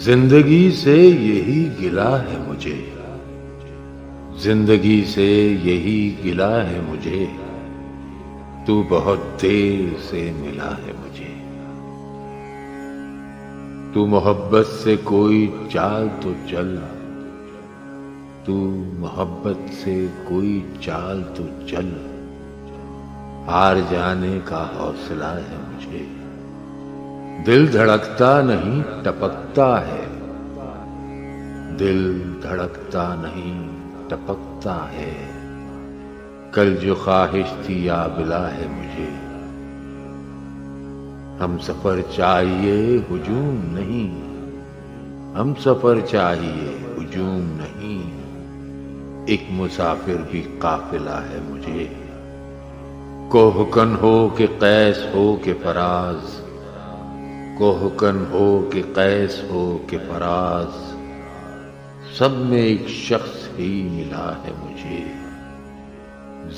जिंदगी से यही गिला है मुझे, जिंदगी से यही गिला है मुझे, तू बहुत देर से मिला है मुझे। तू मोहब्बत से कोई चाल तो चल, तू मोहब्बत से कोई चाल तो चल, हार जाने का हौसला है मुझे। दिल धड़कता नहीं टपकता है, दिल धड़कता नहीं टपकता है, कल जो ख्वाहिश थी आबिला है मुझे। हम सफर चाहिए हुजूम नहीं, हम सफर चाहिए हुजूम नहीं, एक मुसाफिर भी काफिला है मुझे। कोहकन हो के कैस हो के फराज, कोहकन हो के कैस हो के फराज, सब में एक शख्स ही मिला है मुझे।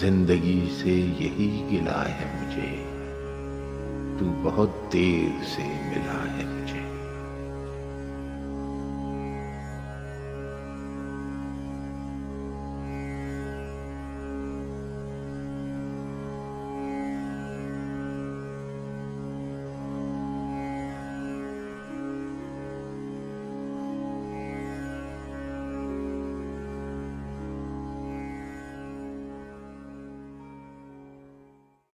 जिंदगी से यही गिला है मुझे, तू बहुत देर से मिला है